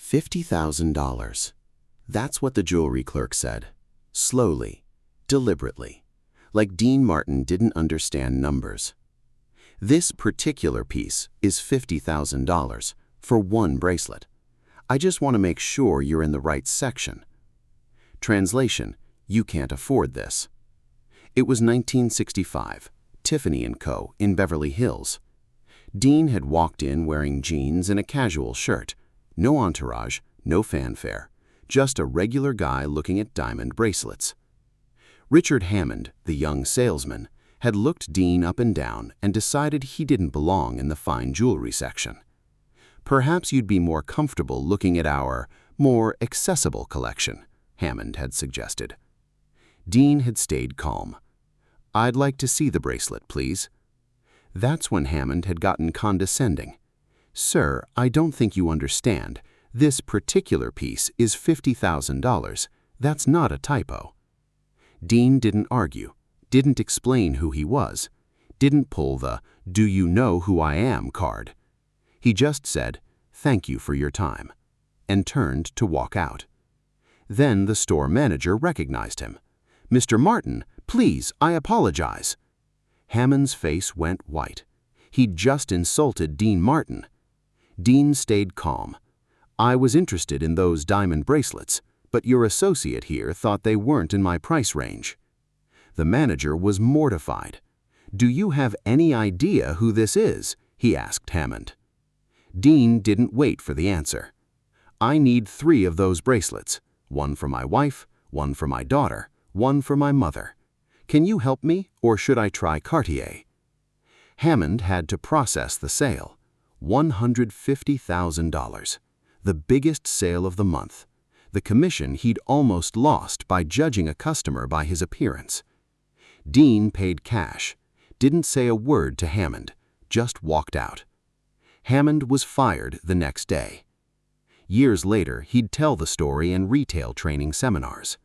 $50,000. That's what the jewelry clerk said. Slowly, deliberately, like Dean Martin didn't understand numbers. This particular piece is $50,000 for one bracelet. I just want to make sure you're in the right section. Translation: you can't afford this. It was 1965, Tiffany & Co. in Beverly Hills. Dean had walked in wearing jeans and a casual shirt. No entourage, no fanfare, just a regular guy looking at diamond bracelets. Richard Hammond, the young salesman, had looked Dean up and down and decided he didn't belong in the fine jewelry section. "Perhaps you'd be more comfortable looking at our more accessible collection," Hammond had suggested. Dean had stayed calm. "I'd like to see the bracelet, please." That's when Hammond had gotten condescending. "Sir, I don't think you understand. This particular piece is $50,000. That's not a typo." Dean didn't argue, didn't explain who he was, didn't pull the "do you know who I am" card. He just said, "Thank you for your time," and turned to walk out. Then the store manager recognized him. "Mr. Martin, please, I apologize." Hammond's face went white. He'd just insulted Dean Martin. Dean stayed calm. "I was interested in those diamond bracelets, but your associate here thought they weren't in my price range." The manager was mortified. "Do you have any idea who this is?" he asked Hammond. Dean didn't wait for the answer. "I need 3 of those bracelets, one for my wife, one for my daughter, one for my mother. Can you help me, or should I try Cartier?" Hammond had to process the sale. $150,000. The biggest sale of the month. The commission he'd almost lost by judging a customer by his appearance. Dean paid cash, didn't say a word to Hammond, just walked out. Hammond was fired the next day. Years later, he'd tell the story in retail training seminars.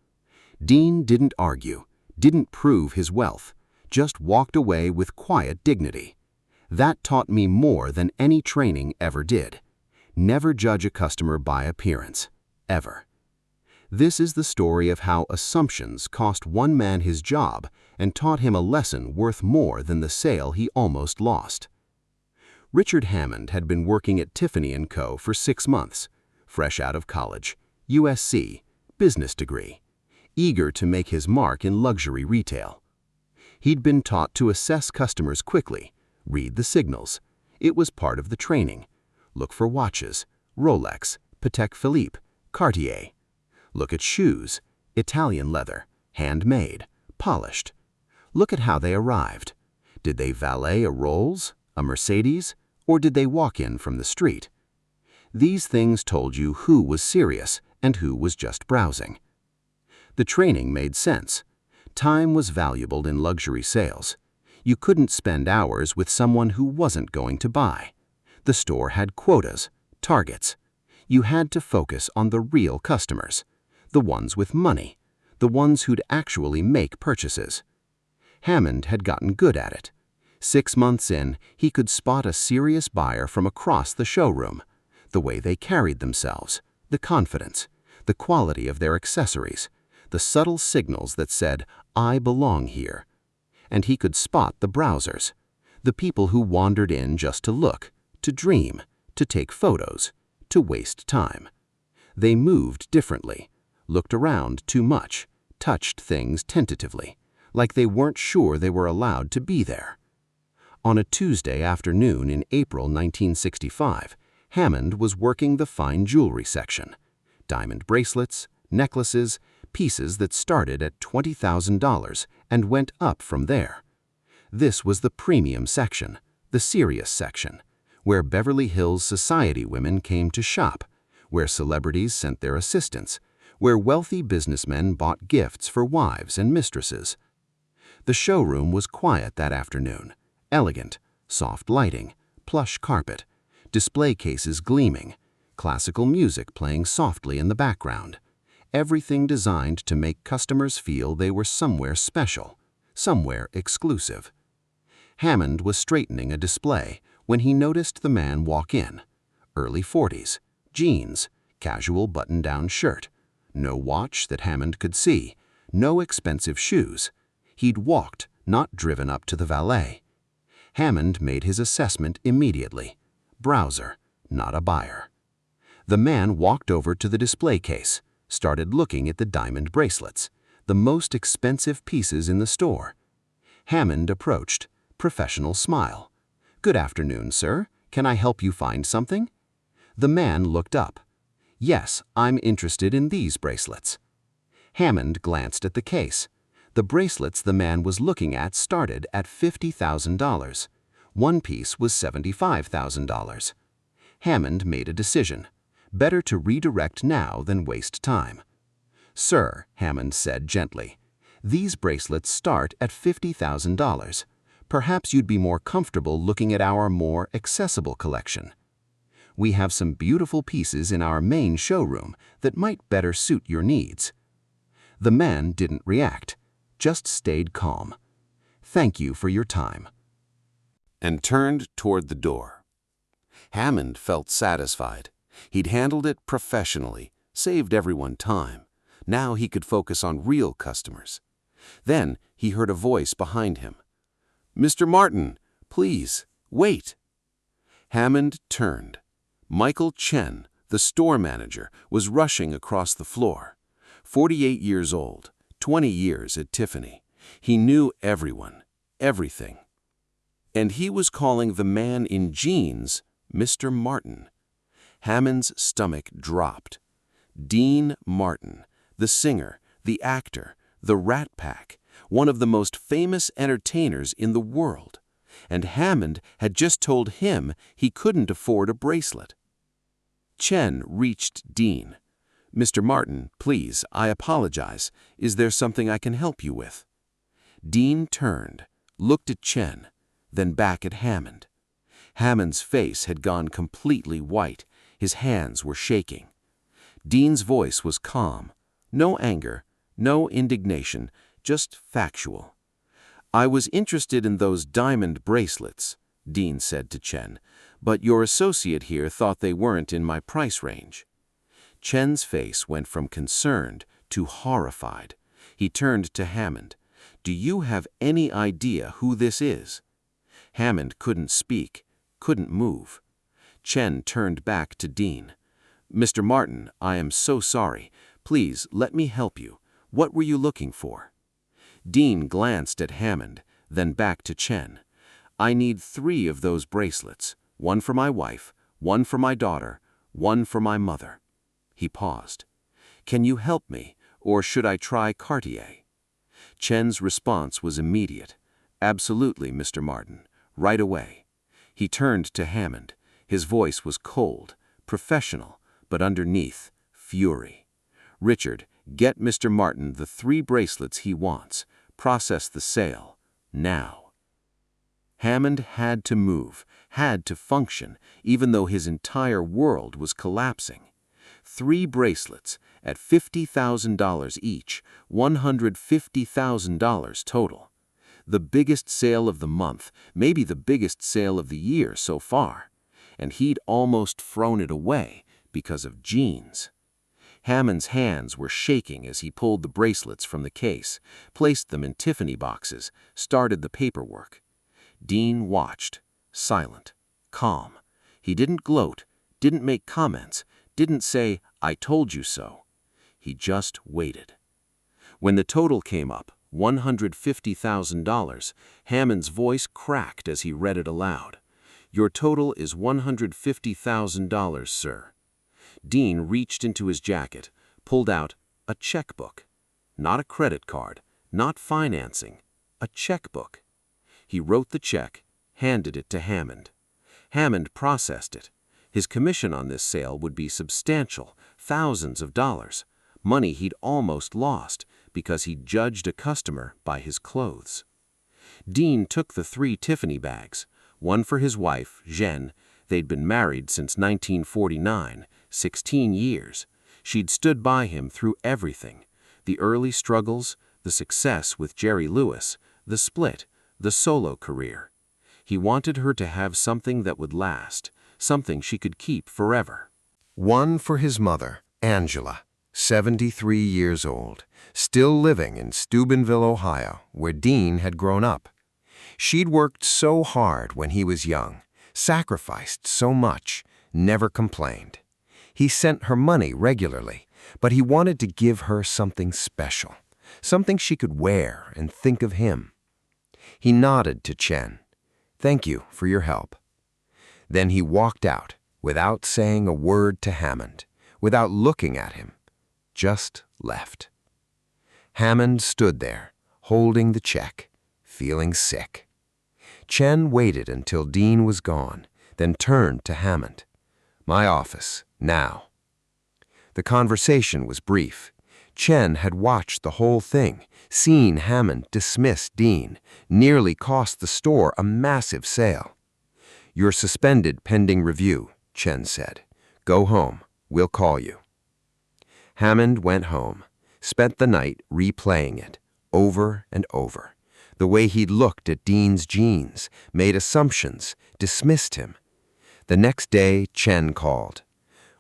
Dean didn't argue, didn't prove his wealth, just walked away with quiet dignity. That taught me more than any training ever did. Never judge a customer by appearance, ever. This is the story of how assumptions cost one man his job and taught him a lesson worth more than the sale he almost lost. Richard Hammond had been working at Tiffany & Co. for 6 months, fresh out of college, USC, business degree, eager to make his mark in luxury retail. He'd been taught to assess customers quickly, read the signals. It was part of the training. Look for watches, Rolex, Patek Philippe, Cartier. Look at shoes, Italian leather, handmade, polished. Look at how they arrived. Did they valet a Rolls, a Mercedes, or did they walk in from the street? These things told you who was serious and who was just browsing. The training made sense. Time was valuable in luxury sales. You couldn't spend hours with someone who wasn't going to buy. The store had quotas, targets. You had to focus on the real customers, the ones with money, the ones who'd actually make purchases. Hammond had gotten good at it. 6 months in, he could spot a serious buyer from across the showroom. The way they carried themselves, the confidence, the quality of their accessories, the subtle signals that said, "I belong here." And he could spot the browsers, the people who wandered in just to look, to dream, to take photos, to waste time. They moved differently, looked around too much, touched things tentatively, like they weren't sure they were allowed to be there. On a Tuesday afternoon in April 1965, Hammond was working the fine jewelry section. Diamond bracelets, necklaces, pieces that started at $20,000 and went up from there. This was the premium section, the serious section, where Beverly Hills society women came to shop, where celebrities sent their assistants, where wealthy businessmen bought gifts for wives and mistresses. The showroom was quiet that afternoon, elegant, soft lighting, plush carpet, display cases gleaming, classical music playing softly in the background. Everything designed to make customers feel they were somewhere special, somewhere exclusive. Hammond was straightening a display when he noticed the man walk in. Early 40s, jeans, casual button-down shirt, no watch that Hammond could see, no expensive shoes. He'd walked, not driven up to the valet. Hammond made his assessment immediately. Browser, not a buyer. The man walked over to the display case, started looking at the diamond bracelets, the most expensive pieces in the store. Hammond approached, professional smile. "Good afternoon, sir. Can I help you find something?" The man looked up. "Yes, I'm interested in these bracelets." Hammond glanced at the case. The bracelets the man was looking at started at $50,000. One piece was $75,000. Hammond made a decision. Better to redirect now than waste time. "Sir," Hammond said gently, "these bracelets start at $50,000. Perhaps you'd be more comfortable looking at our more accessible collection. We have some beautiful pieces in our main showroom that might better suit your needs." The man didn't react, just stayed calm. "Thank you for your time," and turned toward the door. Hammond felt satisfied. He'd handled it professionally, saved everyone time. Now he could focus on real customers. Then he heard a voice behind him. "Mr. Martin, please, wait." Hammond turned. Michael Chen, the store manager, was rushing across the floor. 48 years old, 20 years at Tiffany. He knew everyone, everything. And he was calling the man in jeans Mr. Martin. Hammond's stomach dropped. Dean Martin, the singer, the actor, the Rat Pack, one of the most famous entertainers in the world. And Hammond had just told him he couldn't afford a bracelet. Chen reached Dean. "Mr. Martin, please, I apologize. Is there something I can help you with?" Dean turned, looked at Chen, then back at Hammond. Hammond's face had gone completely white. His hands were shaking. Dean's voice was calm. No anger, no indignation, just factual. "I was interested in those diamond bracelets," Dean said to Chen, "but your associate here thought they weren't in my price range." Chen's face went from concerned to horrified. He turned to Hammond. "Do you have any idea who this is?" Hammond couldn't speak, couldn't move. Chen turned back to Dean. "Mr. Martin, I am so sorry. Please, let me help you. What were you looking for?" Dean glanced at Hammond, then back to Chen. "I need 3 of those bracelets. One for my wife, one for my daughter, one for my mother." He paused. "Can you help me, or should I try Cartier?" Chen's response was immediate. "Absolutely, Mr. Martin. Right away." He turned to Hammond. His voice was cold, professional, but underneath, fury. "Richard, get Mr. Martin the 3 bracelets he wants. Process the sale. Now." Hammond had to move, had to function, even though his entire world was collapsing. 3 bracelets at $50,000 each, $150,000 total. The biggest sale of the month, maybe the biggest sale of the year so far. And he'd almost thrown it away because of jeans. Hammond's hands were shaking as he pulled the bracelets from the case, placed them in Tiffany boxes, started the paperwork. Dean watched, silent, calm. He didn't gloat, didn't make comments, didn't say, "I told you so." He just waited. When the total came up, $150,000, Hammond's voice cracked as he read it aloud. "Your total is $150,000, sir." Dean reached into his jacket, pulled out a checkbook. Not a credit card, not financing, a checkbook. He wrote the check, handed it to Hammond. Hammond processed it. His commission on this sale would be substantial, thousands of dollars, money he'd almost lost because he'd judged a customer by his clothes. Dean took the 3 Tiffany bags, one for his wife, Jen. They'd been married since 1949, 16 years. She'd stood by him through everything, the early struggles, the success with Jerry Lewis, the split, the solo career. He wanted her to have something that would last, something she could keep forever. One for his mother, Angela, 73 years old, still living in Steubenville, Ohio, where Dean had grown up. She'd worked so hard when he was young, sacrificed so much, never complained. He sent her money regularly, but he wanted to give her something special, something she could wear and think of him. He nodded to Chen. "Thank you for your help." Then he walked out, without saying a word to Hammond, without looking at him, just left. Hammond stood there, holding the check, feeling sick. Chen waited until Dean was gone, then turned to Hammond. "My office, now." The conversation was brief. Chen had watched the whole thing, seen Hammond dismiss Dean, nearly cost the store a massive sale. "You're suspended pending review," Chen said. "Go home. We'll call you." Hammond went home, spent the night replaying it, over and over. The way he'd looked at Dean's jeans, made assumptions, dismissed him. The next day, Chen called.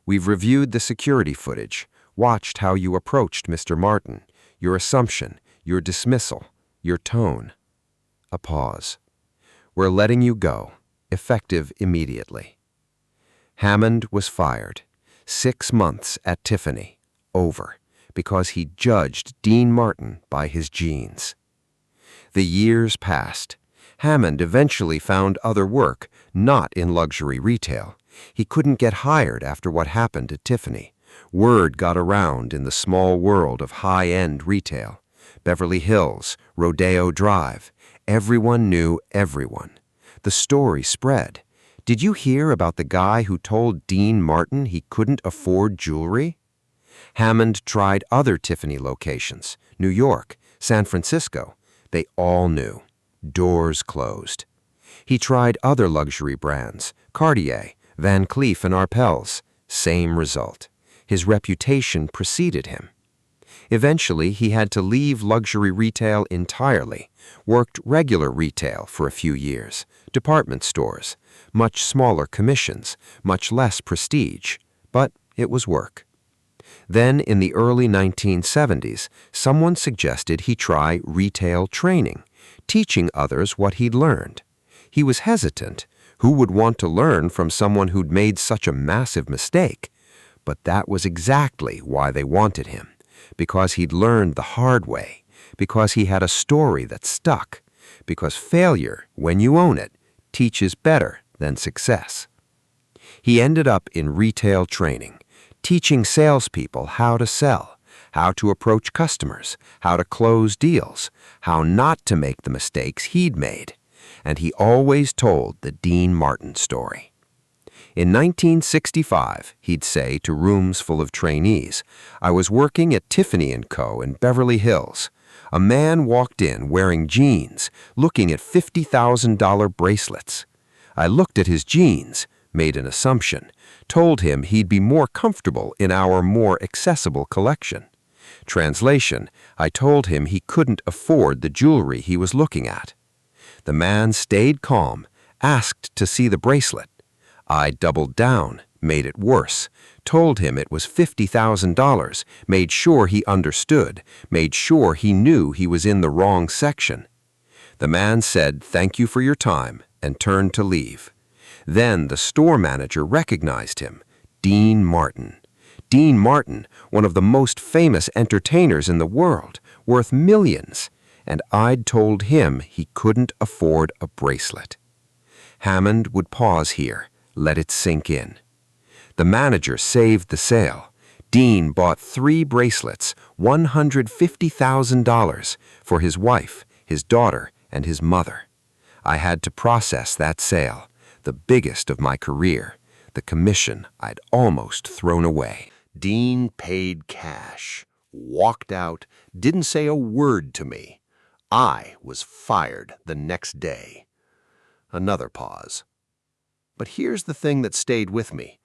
"We've reviewed the security footage, watched how you approached Mr. Martin, your assumption, your dismissal, your tone." A pause. "We're letting you go, effective immediately." Hammond was fired. 6 months at Tiffany, over, because he judged Dean Martin by his jeans. The years passed. Hammond eventually found other work, not in luxury retail. He couldn't get hired after what happened at Tiffany. Word got around in the small world of high-end retail. Beverly Hills, Rodeo Drive. Everyone knew everyone. The story spread. "Did you hear about the guy who told Dean Martin he couldn't afford jewelry?" Hammond tried other Tiffany locations, New York, San Francisco. They all knew. Doors closed. He tried other luxury brands, Cartier, Van Cleef and Arpels. Same result. His reputation preceded him. Eventually, he had to leave luxury retail entirely, worked regular retail for a few years, department stores, much smaller commissions, much less prestige, but it was work. Then, in the early 1970s, someone suggested he try retail training, teaching others what he'd learned. He was hesitant. Who would want to learn from someone who'd made such a massive mistake? But that was exactly why they wanted him, because he'd learned the hard way, because he had a story that stuck, because failure, when you own it, teaches better than success. He ended up in retail training, teaching salespeople how to sell, how to approach customers, how to close deals, how not to make the mistakes he'd made. And he always told the Dean Martin story. In 1965, he'd say to rooms full of trainees, "I was working at Tiffany & Co. in Beverly Hills. A man walked in wearing jeans, looking at $50,000 bracelets. I looked at his jeans, made an assumption, told him he'd be more comfortable in our more accessible collection. Translation, I told him he couldn't afford the jewelry he was looking at. The man stayed calm, asked to see the bracelet. I doubled down, made it worse, told him it was $50,000, made sure he understood, made sure he knew he was in the wrong section. The man said, 'Thank you for your time,' and turned to leave. Then the store manager recognized him, Dean Martin. Dean Martin, one of the most famous entertainers in the world, worth millions, and I'd told him he couldn't afford a bracelet." Hammond would pause here, let it sink in. The manager saved the sale. Dean bought 3 bracelets, $150,000, for his wife, his daughter, and his mother. I had to process that sale, the biggest of my career, the commission I'd almost thrown away. Dean paid cash, walked out, didn't say a word to me. I was fired the next day. Another pause. But here's the thing that stayed with me.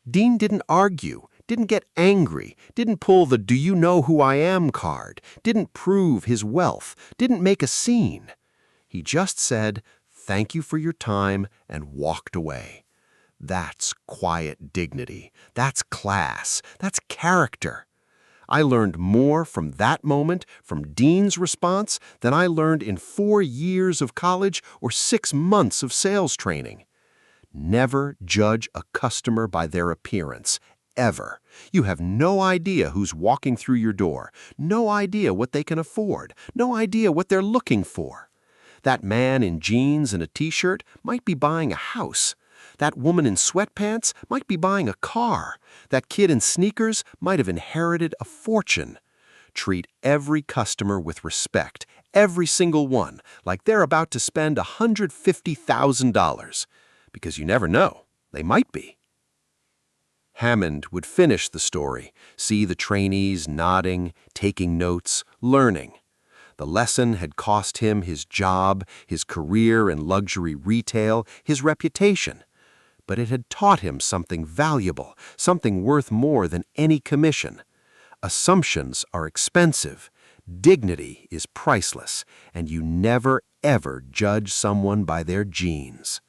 Dean didn't argue, didn't get angry, didn't pull the "do you know who I am" card, didn't prove his wealth, didn't make a scene. He just said, "Thank you for your time," and walked away. That's quiet dignity. That's class. That's character. I learned more from that moment, from Dean's response, than I learned in 4 years of college or 6 months of sales training. Never judge a customer by their appearance, ever. You have no idea who's walking through your door, no idea what they can afford, no idea what they're looking for. That man in jeans and a t-shirt might be buying a house. That woman in sweatpants might be buying a car. That kid in sneakers might have inherited a fortune. Treat every customer with respect, every single one, like they're about to spend $150,000. Because you never know, they might be. Hammond would finish the story, see the trainees nodding, taking notes, learning. The lesson had cost him his job, his career in luxury retail, his reputation. But it had taught him something valuable, something worth more than any commission. Assumptions are expensive. Dignity is priceless, and you never, ever judge someone by their genes.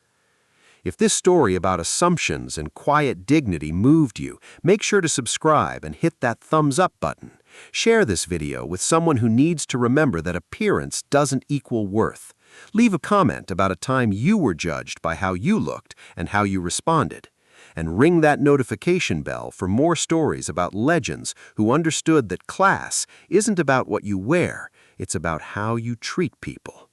If this story about assumptions and quiet dignity moved you, make sure to subscribe and hit that thumbs up button. Share this video with someone who needs to remember that appearance doesn't equal worth. Leave a comment about a time you were judged by how you looked and how you responded. And ring that notification bell for more stories about legends who understood that class isn't about what you wear, it's about how you treat people.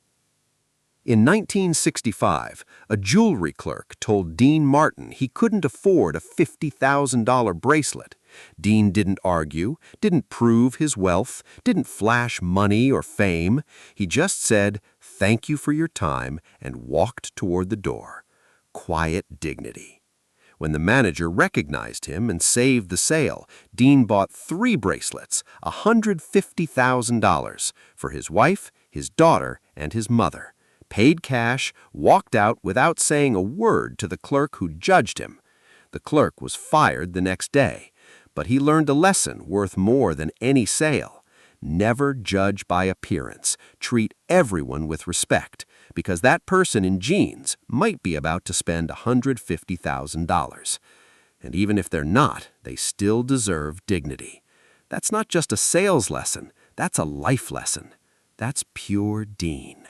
In 1965, a jewelry clerk told Dean Martin he couldn't afford a $50,000 bracelet. Dean didn't argue, didn't prove his wealth, didn't flash money or fame. He just said, "Thank you for your time," and walked toward the door. Quiet dignity. When the manager recognized him and saved the sale, Dean bought 3 bracelets, $150,000, for his wife, his daughter, and his mother. Paid cash, walked out without saying a word to the clerk who judged him. The clerk was fired the next day, but he learned a lesson worth more than any sale. Never judge by appearance. Treat everyone with respect, because that person in jeans might be about to spend $150,000. And even if they're not, they still deserve dignity. That's not just a sales lesson, that's a life lesson. That's pure Dean.